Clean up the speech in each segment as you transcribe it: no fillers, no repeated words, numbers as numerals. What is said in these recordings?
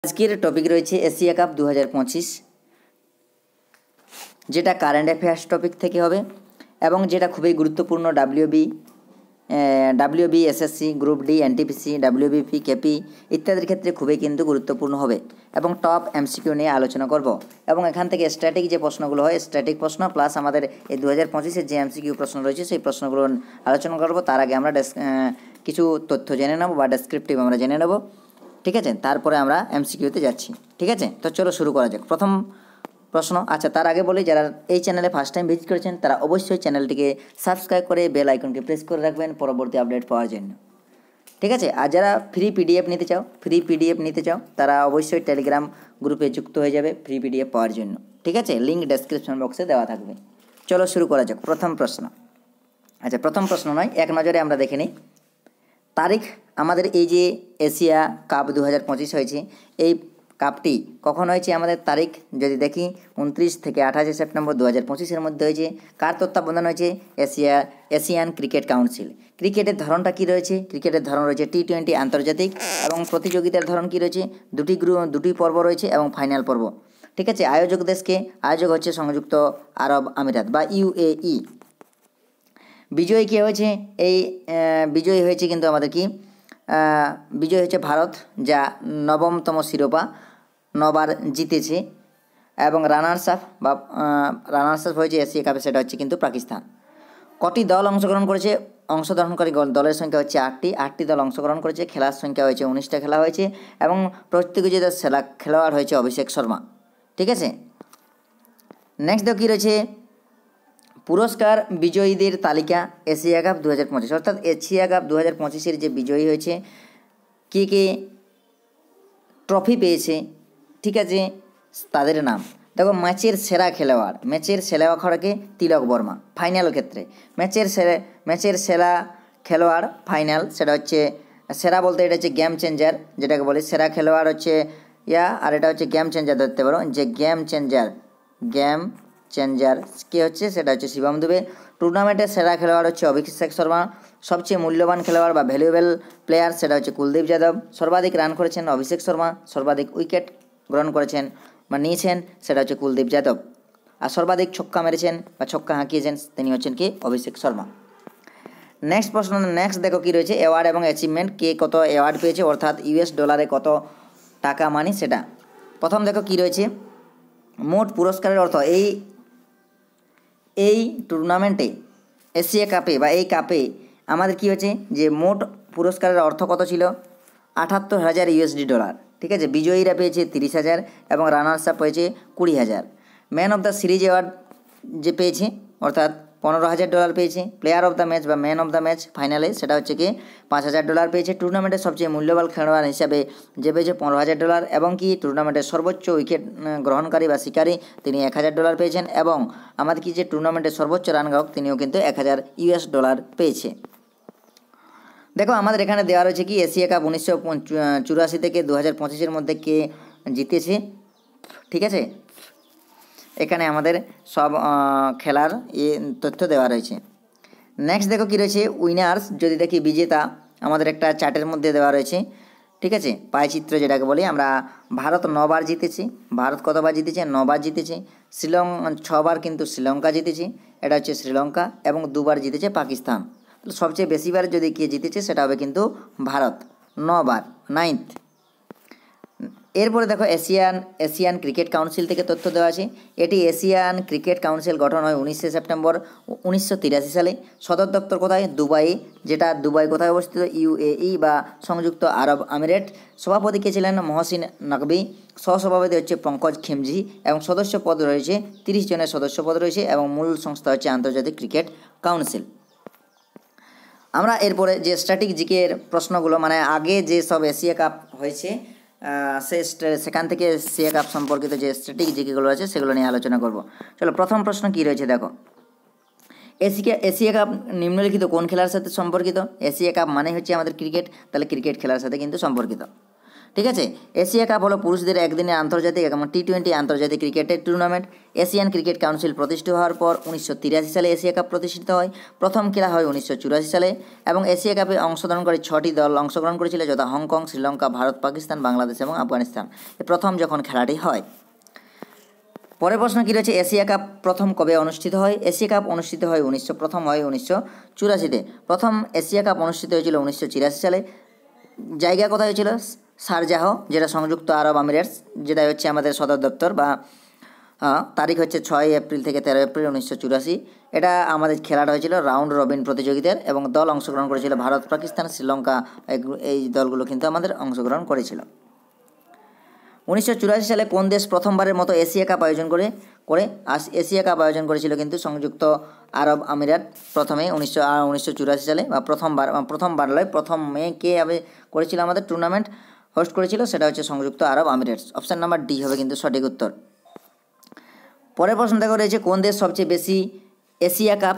আজকের টপিক রয়েছে Asia cup 2025, যেটা কারেন্ট অ্যাফেয়ার্স টপিক থেকে হবে এবং যেটা খুবই গুরুত্বপূর্ণ WB SSC, group D, NTPC, WBP, KP ইত্যাদির ক্ষেত্রে খুবই কিন্তু গুরুত্বপূর্ণ হবে এবং টপ এমসিকিউ নিয়ে আলোচনা করব এবং এখান থেকে স্ট্যাটিক যে প্রশ্নগুলো হয় স্ট্যাটিক প্রশ্ন প্লাস আমাদের এই 2025-এর যে এমসিকিউ প্রশ্ন রয়েছে সেই প্রশ্নগুলো আলোচনা করব। তার আগে আমরা কিছু তথ্য জেনে নেব বা ডেসক্রিপটিভ আমরা জেনে নেব, ঠিক আছে? তারপরে আমরা এমসিকিউতে যাচ্ছি, ঠিক আছে? তো চলো শুরু করা যাক। প্রথম প্রশ্ন, আচ্ছা তার আগে বলি যারা এই চ্যানেলে ফার্স্ট টাইম ভিজিট করেছেন তারা অবশ্যই চ্যানেলটিকে সাবস্ক্রাইব করে বেল আইকনকে প্রেস করে রাখবেন পরবর্তী আপডেট পাওয়ার জন্য, ঠিক আছে? আর যারা ফ্রি পিডিএফ নিতে চাও তারা অবশ্যই টেলিগ্রাম গ্রুপে যুক্ত হয়ে যাবে ফ্রি পিডিএফ পাওয়ার জন্য, ঠিক আছে? লিঙ্ক ডেসক্রিপশন বক্সে দেওয়া থাকবে। চলো শুরু করা যাক। প্রথম প্রশ্ন, আচ্ছা প্রথম প্রশ্ন নয়, এক নজরে আমরা দেখে নিই তারিখ। আমাদের এই যে এশিয়া কাপ 2025 হয়েছে, এই কাপটি কখন হয়েছে আমাদের তারিখ যদি দেখি 29 থেকে 28 সেপ্টেম্বর 2025-এর মধ্যে হয়েছে। কার তত্ত্বাবধান হয়েছে? Asian cricket council. ক্রিকেটের ধরনটা কী রয়েছে? ক্রিকেটের ধরন রয়েছে টি-20 আন্তর্জাতিক এবং প্রতিযোগিতার ধরন কী রয়েছে? দুটি পর্ব রয়েছে এবং ফাইনাল পর্ব, ঠিক আছে? আয়োজক হচ্ছে সংযুক্ত আরব আমিরাত বা ইউএই। বিজয়ী কে হয়েছে? এই বিজয়ী হয়েছে কিন্তু আমাদের বিজয়ী হয়েছে ভারত, যা 9তম শিরোপা 9বার জিতেছে এবং রানার্স আপ হয়েছে এশিয়া কাপে, সেটা হচ্ছে কিন্তু পাকিস্তান। কটি দল অংশগ্রহণকারী দলের সংখ্যা হচ্ছে 8টি দল অংশগ্রহণ করেছে। খেলার সংখ্যা হয়েছে 19টা খেলা হয়েছে এবং প্রতিযোগিতার খেলোয়াড় হয়েছে অভিষেক শর্মা, ঠিক আছে? নেক্সট কী রয়েছে? পুরস্কার বিজয়ীদের তালিকা এশিয়া কাপ 2025, অর্থাৎ এশিয়া কাপ 2025-এর যে বিজয়ী হয়েছে কে ট্রফি পেয়েছে, ঠিক আছে, তাদের নাম দেখো। ম্যাচের সেরা খেলোয়াড়কে তিলক বর্মা। ফাইনাল ক্ষেত্রে ম্যাচের সেরা খেলোয়াড় ফাইনাল, সেটা হচ্ছে সেরা বলতে এটা হচ্ছে গেম চেঞ্জার, যেটাকে বলে সেরা খেলোয়াড় হচ্ছে আর এটা হচ্ছে গেম চেঞ্জার ধরতে পারো, যে গেম চেঞ্জার কে হচ্ছে সেটা হচ্ছে শিবম দুবে। টুর্নামেন্টের সেরা খেলোয়াড় হচ্ছে অভিষেক শর্মা। সবচেয়ে মূল্যবান খেলোয়াড় বা ভ্যালুয়েবল প্লেয়ার সেটা হচ্ছে কুলদীপ যাদব। সর্বাধিক রান করেছেন অভিষেক শর্মা, সর্বাধিক উইকেট গ্রহণ করেছেন বা নিয়েছেন সেটা হচ্ছে কুলদীপ যাদব, আর সর্বাধিক ছক্কা মেরেছেন বা ছক্কা হাঁকিয়েছেন তিনি হচ্ছেন অভিষেক শর্মা। নেক্সট দেখো কী রয়েছে? অ্যাওয়ার্ড এবং অ্যাচিভমেন্ট, কে কত অ্যাওয়ার্ড পেয়েছে অর্থাৎ US ডলারে কত টাকা মানি সেটা। প্রথম দেখো কী রয়েছে? মোট পুরস্কারের অর্থ এই টুর্নামেন্টে এশিয়া কাপে বা এই কাপে আমাদের কী হয়েছে যে মোট পুরস্কারের অর্থ কত ছিল? 78,000 USD ডলার, ঠিক আছে? বিজয়ীরা পেয়েছে 30,000 এবং রানার্স আপ পেয়েছে 20,000। Man of the series award যে পেয়েছে অর্থাৎ 15,000 ডলার পেয়েছে। প্লেয়ার অফ দ্য ম্যাচ বা ম্যান অফ দ্য ম্যাচ ফাইনালে সেটা হচ্ছে 5,000 ডলার পেয়েছে। টুর্নামেন্টের সবচেয়ে মূল্যবান খেলোয়াড় হিসাবে যে পেয়েছে 15,000 ডলার এবং টুর্নামেন্টের সর্বোচ্চ উইকেট গ্রহণকারী বা শিকারী তিনি 1,000 ডলার পেয়েছেন এবং আমাদের যে টুর্নামেন্টের সর্বোচ্চ রান গ্রাহক তিনিও কিন্তু 1,000 US ডলার পেয়েছে। দেখো আমাদের এখানে দেওয়া রয়েছে এশিয়া কাপ 1984 থেকে 2025-এর মধ্যে কে জিতেছে, ঠিক আছে? এখানে আমাদের সব খেলার তথ্য দেওয়া রয়েছে। নেক্সট দেখো কী রয়েছে? উইনার্স যদি দেখি বিজেতা আমাদের একটা চার্টের মধ্যে দেওয়া রয়েছে, ঠিক আছে? পায়চিত্র যেটাকে বলি আমরা। ভারত 9বার জিতেছে। ভারত কতবার জিতেছে? 9বার জিতেছে। 6বার কিন্তু শ্রীলঙ্কা জিতেছে, এটা হচ্ছে শ্রীলঙ্কা, এবং 2বার জিতেছে পাকিস্তান। সবচেয়ে বেশিবার যদি কে জিতেছে সেটা হবে কিন্তু ভারত, 9বার, 9th। এরপরে দেখো এশিয়ান ক্রিকেট কাউন্সিল থেকে তথ্য দেওয়া আছে। এটি এশিয়ান ক্রিকেট কাউন্সিল গঠন হয় 19 সেপ্টেম্বর 1983 সালে। সদর দপ্তর কোথায়? দুবাই, যেটা দুবাই কোথায় অবস্থিত? UAE বা সংযুক্ত আরব আমিরাত। সভাপতি কে ছিলেন? মহসিন নকভি। সহসভাপতি হচ্ছে পঙ্কজ খেমজি এবং সদস্য পদ রয়েছে 30 জনের সদস্য পদ রয়েছে এবং মূল সংস্থা হচ্ছে আন্তর্জাতিক ক্রিকেট কাউন্সিল। আমরা এরপরে যে স্ট্যাটিক জিকের প্রশ্নগুলো মানে আগে যে সব এশিয়া কাপ হয়েছে সেখান থেকে এশিয়া কাপ সম্পর্কিত যে স্ট্যাটিক জিকেগুলো আছে সেগুলো নিয়ে আলোচনা করব। চলো প্রথম প্রশ্ন কী রয়েছে দেখো। এশিয়া কাপ নিম্নলিখিত কোন খেলার সাথে সম্পর্কিত? এশিয়া কাপ মানে হচ্ছে আমাদের ক্রিকেট, তাহলে ক্রিকেট খেলার সাথে কিন্তু সম্পর্কিত। ঠিক আছে। এশিয়া কাপ হলো পুরুষদের একদিনের আন্তর্জাতিক এবং টি-20 আন্তর্জাতিক ক্রিকেটের টুর্নামেন্ট। এশিয়ান ক্রিকেট কাউন্সিল প্রতিষ্ঠিত হওয়ার পর 1983 সালে এশিয়া কাপ প্রতিষ্ঠিত হয়। প্রথম খেলা হয় 1984 সালে এবং এশিয়া কাপে অংশগ্রহণ করে 6টি দল অংশগ্রহণ করেছিল, যথা হংকং, শ্রীলঙ্কা, ভারত, পাকিস্তান, বাংলাদেশ এবং আফগানিস্তান। প্রথম যখন খেলাটি হয়। পরের প্রশ্ন কী রয়েছে, এশিয়া কাপ প্রথম কবে অনুষ্ঠিত হয়? এশিয়া কাপ অনুষ্ঠিত হয় 1984-তে। প্রথম এশিয়া কাপ অনুষ্ঠিত হয়েছিল 1983 সালে। জায়গা কোথায় হয়েছিল? শারজাহ, যেটা সংযুক্ত আরব আমিরাটস, যেটা হচ্ছে আমাদের সদর দপ্তর, বা তারিখ হচ্ছে 6 এপ্রিল থেকে 13 এপ্রিল 1984। এটা আমাদের খেলাটা হয়েছিল রাউন্ড রবিন প্রতিযোগিতার এবং দল অংশগ্রহণ করেছিল ভারত, পাকিস্তান, শ্রীলঙ্কা, এই দলগুলো কিন্তু আমাদের অংশগ্রহণ করেছিল। 1984 সালে কোন দেশ প্রথমবারের মতো এশিয়া কাপ আয়োজন করে? এশিয়া কাপ আয়োজন করেছিল কিন্তু সংযুক্ত আরব আমিরাত প্রথমে 1984 সালে, বা প্রথমবার নয়, প্রথম কে করেছিল আমাদের টুর্নামেন্ট হোস্ট করেছিল, সেটা হচ্ছে সংযুক্ত আরব আমিরাটস। অপশান নাম্বার ডি হবে কিন্তু সঠিক উত্তর। পরের প্রশ্ন দেখো রয়েছে, কোন দেশ সবচেয়ে বেশি এশিয়া কাপ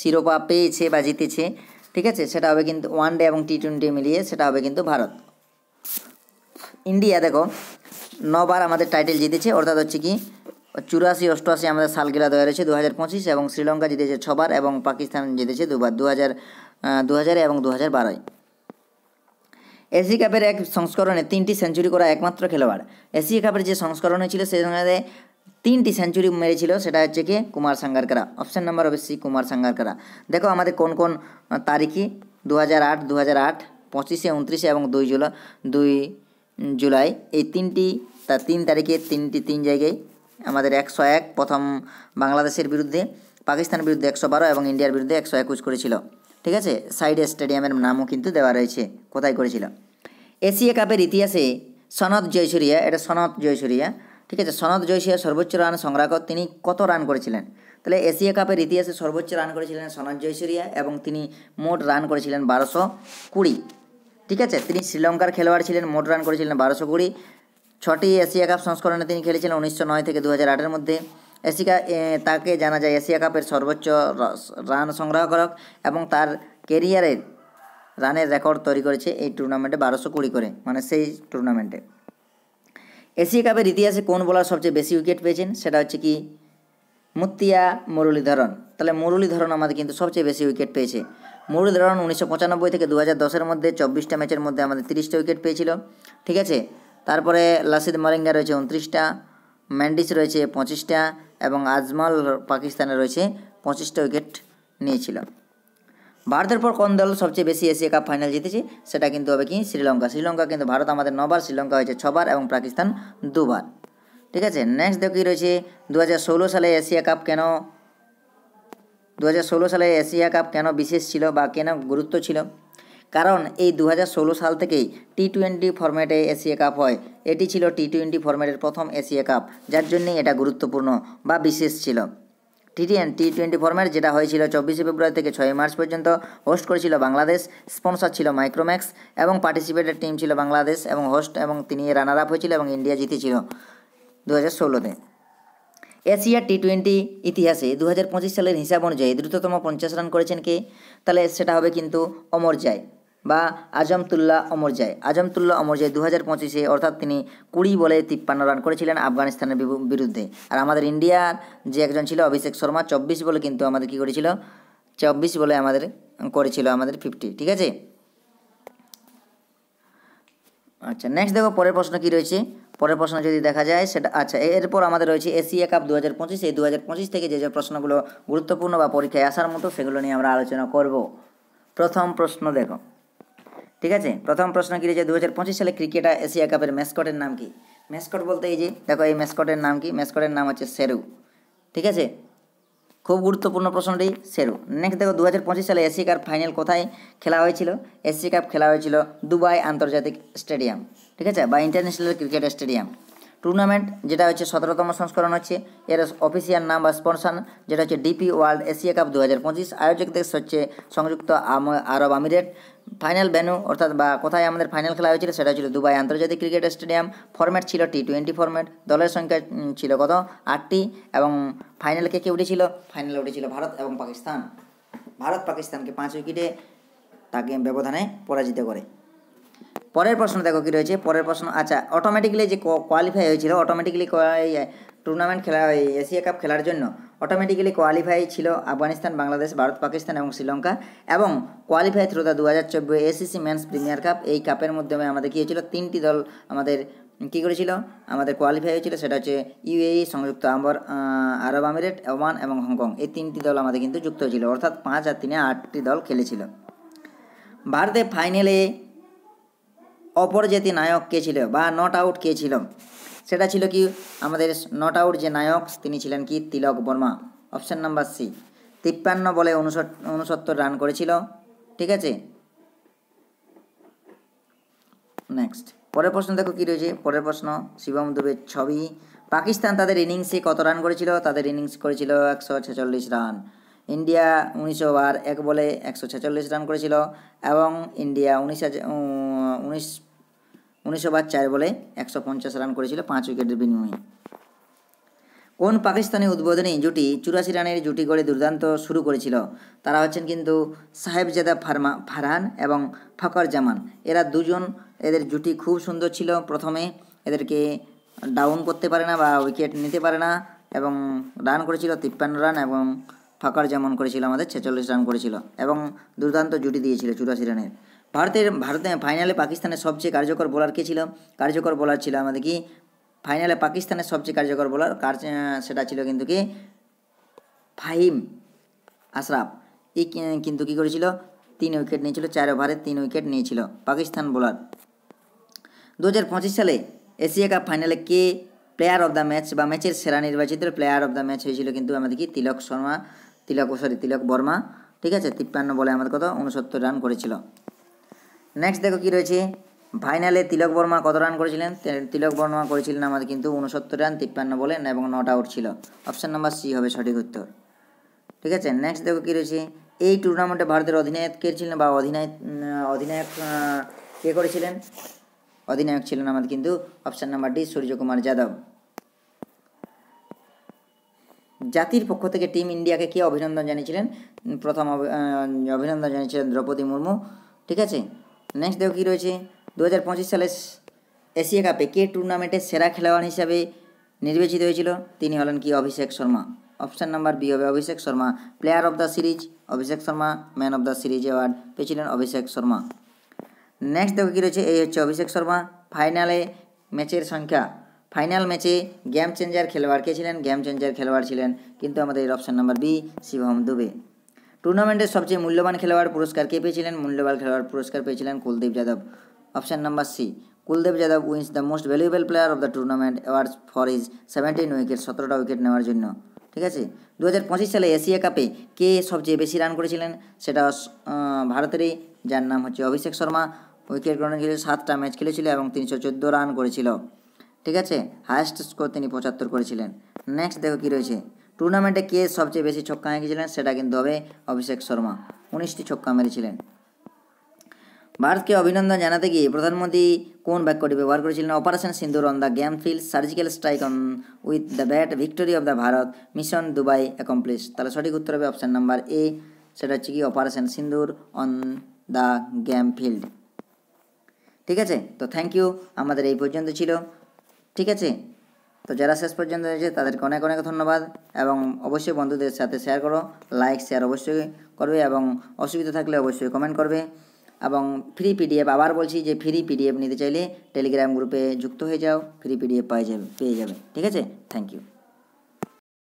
শিরোপা পেয়েছে বা জিতেছে? ঠিক আছে, সেটা হবে কিন্তু ওয়ানডে এবং টি-20 মিলিয়ে সেটা হবে কিন্তু ভারত। ইন্ডিয়া দেখো 9বার আমাদের টাইটেল জিতেছে, অর্থাৎ হচ্ছে কি 84, 88 আমাদের সালগুলা দেওয়া রয়েছে 2025, এবং শ্রীলঙ্কা জিতেছে 6বার এবং পাকিস্তান জিতেছে 2বার, 2000 এবং 2012। এশিয়া কাপের এক সংস্করণে 3টি সেঞ্চুরি করা একমাত্র খেলোয়াড়। এশিয়া কাপের যে সংস্করণ হয়েছিল সেখানে 3টি সেঞ্চুরি মেরেছিল, সেটা হচ্ছে কি কুমার সাঙ্গাকারা। অপশান নাম্বার হবে সি, কুমার সাঙ্গাকারা। দেখো আমাদের কোন কোন তারিখে 2008, 25, 29 এবং 2 জুলাই এই 3 তারিখে 3 জায়গায় আমাদের 101 প্রথম বাংলাদেশের বিরুদ্ধে, পাকিস্তানের বিরুদ্ধে 112 এবং ইন্ডিয়ার বিরুদ্ধে 121 করেছিল। ঠিক আছে, সাইডে স্টেডিয়ামের নামও কিন্তু দেওয়া রয়েছে কোথায় করেছিল। এশিয়া কাপের ইতিহাসে সনৎ জয়সূরিয়া, এটা সনৎ জয়সূরিয়া, ঠিক আছে, সনৎ জয়সূরিয়া সর্বোচ্চ রান সংগ্রাহক। তিনি কত রান করেছিলেন? তাহলে এশিয়া কাপের ইতিহাসে সর্বোচ্চ রান করেছিলেন সনৎ জয়সূরিয়া এবং তিনি মোট রান করেছিলেন 1220। ঠিক আছে, তিনি শ্রীলঙ্কার খেলোয়াড় ছিলেন, মোট রান করেছিলেন 1220। 6টি এশিয়া কাপ সংস্করণে তিনি খেলেছিলেন 1909 থেকে 2008-এর মধ্যে। তাকে জানা যায় এশিয়া কাপের সর্বোচ্চ রান সংগ্রাহক এবং তার কেরিয়ারের রানের রেকর্ড তৈরি করেছে এই টুর্নামেন্টে 1220 করে, মানে সেই টুর্নামেন্টে। এশিয়া কাপের ইতিহাসে কোন বোলার সবচেয়ে বেশি উইকেট পেয়েছেন? সেটা হচ্ছে কি মুত্তিয়া মুরলীধরন। তাহলে মুরলীধরন আমাদের কিন্তু সবচেয়ে বেশি উইকেট পেয়েছে। মুরলীধরন 1995 থেকে 2010-এর মধ্যে 24টা ম্যাচের মধ্যে আমাদের 30টা উইকেট পেয়েছিল। ঠিক আছে, তারপরে লাসিদ মালিঙ্গা রয়েছে 29টা, ম্যান্ডিস রয়েছে 25টা এবং আজমল পাকিস্তানে রয়েছে 25টা উইকেট নিয়েছিল। ভারতের পর কোন দল সবচেয়ে বেশি এশিয়া কাপ ফাইনাল জিতেছে? সেটা কিন্তু হবে কি শ্রীলঙ্কা কিন্তু ভারত আমাদের 9বার, শ্রীলঙ্কা হয়েছে 6বার এবং পাকিস্তান 2বার। ঠিক আছে, নেক্সট দেখো কি রয়েছে, 2016 সালে এশিয়া কাপ কেন বিশেষ ছিল বা কেন গুরুত্ব ছিল? কারণ এই 2016 সাল থেকেই টি-20 ফরম্যাটে এশিয়া কাপ হয়। এটি ছিল টি-20 ফরম্যাটের প্রথম এশিয়া কাপ, যার জন্যই এটা গুরুত্বপূর্ণ বা বিশেষ ছিল। টি-20 ফরম্যাট যেটা হয়েছিল 24 ফেব্রুয়ারি থেকে 6 মার্চ পর্যন্ত, হোস্ট করেছিল বাংলাদেশ, স্পন্সর ছিল মাইক্রোম্যাক্স এবং পার্টিসিপেটেড টিম ছিল বাংলাদেশ এবং হোস্ট, এবং তিনি রানার আপ হয়েছিল এবং ইন্ডিয়া জিতেছিল 2016-তে। এশিয়া টি-20 ইতিহাসে 2025 সালের হিসাব অনুযায়ী দ্রুততম 50 রান করেছেন কে? তাহলে সেটা হবে কিন্তু অমরজাই বা আজমতুল্লাহ অমরজাই 2025-এ, অর্থাৎ তিনি 20 বলে 53 রান করেছিলেন আফগানিস্তানের বিরুদ্ধে। আর আমাদের ইন্ডিয়ার যে একজন ছিল অভিষেক শর্মা 24 বলে কিন্তু আমাদের কী করেছিল, 24 বলে আমাদের করেছিল আমাদের 50। ঠিক আছে, আচ্ছা নেক্সট দেখো পরের প্রশ্ন কী রয়েছে। পরের প্রশ্ন যদি দেখা যায় সেটা, আচ্ছা এরপর আমাদের রয়েছে এশিয়া কাপ 2025। এই 2025 থেকে যে প্রশ্নগুলো গুরুত্বপূর্ণ বা পরীক্ষায় আসার মতো সেগুলো নিয়ে আমরা আলোচনা করব। প্রথম প্রশ্ন দেখো, ঠিক আছে, প্রথম প্রশ্ন কী রয়েছে, 2025 সালে ক্রিকেটার এশিয়া কাপের ম্যাসকটের নাম কি? ম্যাসকট বলতে এই যে দেখো এই ম্যাসকটের নাম কি? ম্যাসকটের নাম হচ্ছে শেরু। ঠিক আছে, খুব গুরুত্বপূর্ণ প্রশ্নটি শেরু। নেক্সট দেখো 2025 সালে এশিয়া কাপ ফাইনাল কোথায় খেলা হয়েছিল? এশিয়া কাপ খেলা হয়েছিল দুবাই আন্তর্জাতিক স্টেডিয়াম, ঠিক আছে, বা ইন্টারন্যাশনাল ক্রিকেট স্টেডিয়াম। টুর্নামেন্ট যেটা হচ্ছে 17তম সংস্করণ হচ্ছে, এর অফিসিয়াল নাম বা স্পন্সর যেটা হচ্ছে ডিপি ওয়ার্ল্ড এশিয়া কাপ 2025। আয়োজক দেশ হচ্ছে সংযুক্ত আরব আমিরাত। ফাইনাল ভেন্যু অর্থাৎ বা কোথায় আমাদের ফাইনাল খেলা হয়েছিল সেটা ছিল দুবাই আন্তর্জাতিক ক্রিকেট স্টেডিয়াম। ফরম্যাট ছিল টি-20 ফরম্যাট। দলের সংখ্যা ছিল কত? 8টি। এবং ফাইনালে কে উঠেছিল? ফাইনালে উঠেছিল ভারত এবং পাকিস্তান। ভারত পাকিস্তানকে 5 উইকেটে তাকে ব্যবধানে পরাজিত করে। পরের প্রশ্ন দেখো কী রয়েছে, পরের প্রশ্ন। আচ্ছা, অটোমেটিক্যালি যে কোয়ালিফাই হয়েছিল, অটোমেটিক্যালি টুর্নামেন্ট খেলা, এশিয়া কাপ খেলার জন্য অটোমেটিক্যালি কোয়ালিফাই ছিল আফগানিস্তান, বাংলাদেশ, ভারত, পাকিস্তান এবং শ্রীলঙ্কা। এবং qualify through the 2024 ACC men's premier cup, এই কাপের মাধ্যমে আমাদের কী হয়েছিল, 3টি দল আমাদের কী করেছিল, আমাদের কোয়ালিফাই হয়েছিল। সেটা হচ্ছে ইউএই, সংযুক্ত আরব আমিরেট, ওমান এবং হংকং। এই 3টি দল আমাদের কিন্তু যুক্ত হয়েছিল, অর্থাৎ 5 আর 3 8টি দল খেলেছিল। ভারতের ফাইনালে অপরাজিত নায়ক কে ছিল বা নট আউট কে ছিল, সেটা ছিল কি, আমাদের নট আউট যে নায়ক তিনি ছিলেন কি, Tilak Varma. Option number C. 53 বলে 69 রান করেছিল। ঠিক আছে, নেক্সট পরের প্রশ্ন দেখো কী রয়েছে। পরের প্রশ্ন, শিবম দুবের ছবি। পাকিস্তান তাদের ইনিংসে কত রান করেছিল? তাদের ইনিংস করেছিল 146 রান। ইন্ডিয়া 19 ওভার 1 বলে 146 রান করেছিল। এবং ইন্ডিয়া 19 ওভার 4 বলে 150 রান করেছিল 5 উইকেটের বিনিময়ে। কোন পাকিস্তানি উদ্বোধনী জুটি 84 রানের জুটি গড়ে দুর্দান্ত শুরু করেছিল? তারা হচ্ছেন কিন্তু সাহেবজাদা ফারহান এবং ফখর জামান। এরা দুজন, এদের জুটি খুব সুন্দর ছিল। প্রথমে এদেরকে ডাউন করতে পারে না বা উইকেট নিতে পারে না, এবং রান করেছিল 53 রান, এবং ফখর জামান করেছিল আমাদের 46 রান করেছিল, এবং দুর্দান্ত জুটি দিয়েছিল 84 রানের। ভারতে ফাইনালে পাকিস্তানের সবচেয়ে কার্যকর বোলার কে ছিল? কার্যকর বোলার ছিল আমাদের কি, ফাইনালে পাকিস্তানের সবচেয়ে কার্যকর বোলার সেটা ছিল কিন্তু কি, ফাহিম আশরাফ। এই কিন্তু কী করেছিল, 3 উইকেট নিয়েছিল, 4 ওভারে 3 উইকেট নিয়েছিল পাকিস্তান বোলার। 2025 সালে এশিয়া কাপ ফাইনালে কে প্লেয়ার অফ দ্য ম্যাচ বা ম্যাচের সেরা নির্বাচিত প্লেয়ার অফ দ্য ম্যাচ হয়েছিল কিন্তু আমাদের কি, তিলক বর্মা। ঠিক আছে, 53 বলে আমাদের কত 69 রান করেছিল। নেক্সট দেখো কী রয়েছে, ফাইনালে তিলক বর্মা কত রান করেছিলেন? তিলক বর্মা করেছিলেন আমাদের কিন্তু 69 রান 53 বলে, এবং নট আউট ছিল। অপশান নাম্বার সি হবে সঠিক উত্তর। ঠিক আছে, নেক্সট দেখো কী রয়েছে, এই টুর্নামেন্টে ভারতের অধিনায়ক কে ছিলেন বা অধিনায়ক কে করেছিলেন? অধিনায়ক ছিলেন আমাদের কিন্তু option number D, Suryakumar Yadav. জাতির পক্ষ থেকে টিম ইন্ডিয়াকে কে অভিনন্দন জানিয়েছিলেন? প্রথম অভিনন্দন জানিয়েছিলেন দ্রৌপদী মুর্মু। ঠিক আছে, নেক্সট দেখো কী রয়েছে, 2025 সালে এশিয়া কাপে কে টুর্নামেন্টের সেরা খেলোয়াড় হিসাবে নির্বাচিত হয়েছিল? তিনি হলেন কি, Abhishek Sharma. Option number B হবে Abhishek Sharma. Player of the series Abhishek Sharma, man of the series award পেয়েছিলেন অভিষেক শর্মা। নেক্সট দেখো কী রয়েছে, এই হচ্ছে অভিষেক শর্মা। ফাইনালে ম্যাচের সংখ্যা, ফাইনাল ম্যাচে গেম চেঞ্জার খেলোয়াড় কে ছিলেন? গেম চেঞ্জার খেলোয়াড় ছিলেন কিন্তু আমাদের option number B, Shivam Dube. টুর্নামেন্টের সবচেয়ে মূল্যবান খেলোয়াড় পুরস্কার কে পেয়েছিলেন? মূল্যবান খেলোয়াড় পুরস্কার পেয়েছিলেন Kuldeep Yadav. Option number C, Kuldeep Yadav wins the most valuable player of the tournament awards for his 17 wicket, 17টা উইকেট নেওয়ার জন্য। ঠিক আছে, 2025 সালে এশিয়া কাপে কে সবচেয়ে বেশি রান করেছিলেন? সেটা ভারতেরই, যার নাম হচ্ছে অভিষেক শর্মা। উইকেট গ্রহণ ছিল, 7টা ম্যাচ খেলেছিল এবং 314 রান করেছিল। ঠিক আছে, হায়েস্ট স্কোর তিনি 75 করেছিলেন। নেক্সট দেখো কী রয়েছে, টুর্নামেন্টে কে সবচেয়ে বেশি ছক্কা হাঁকিয়েছিলেন? সেটা কিন্তু হবে অভিষেক শর্মা, 19টি ছক্কা মেরেছিলেন। ভারতকে অভিনন্দন জানাতে গিয়ে প্রধানমন্ত্রী কোন বাক্যটি ব্যবহার করেছিলেন? Operation Sindoor on the game field, surgical strike on with the bat, victory of the Bharat, mission Dubai accomplish. তাহলে সঠিক উত্তর হবে অপশান নাম্বার এ, সেটা হচ্ছে কি, operation Sindoor on the game field. ঠিক আছে, তো থ্যাংক ইউ, আমাদের এই পর্যন্ত ছিল। ঠিক আছে, তো যারা শেষ পর্যন্ত রয়েছে তাদেরকে অনেক অনেক ধন্যবাদ, এবং অবশ্যই বন্ধুদের সাথে শেয়ার করো, লাইক শেয়ার অবশ্যই করবে, এবং অসুবিধা থাকলে অবশ্যই কমেন্ট করবে। এবং ফ্রি পিডিএফ, আবার বলছি যে ফ্রি পিডিএফ নিতে চাইলে টেলিগ্রাম গ্রুপে যুক্ত হয়ে যাও, ফ্রি পিডিএফ পেয়ে যাবে। ঠিক আছে, থ্যাংক ইউ।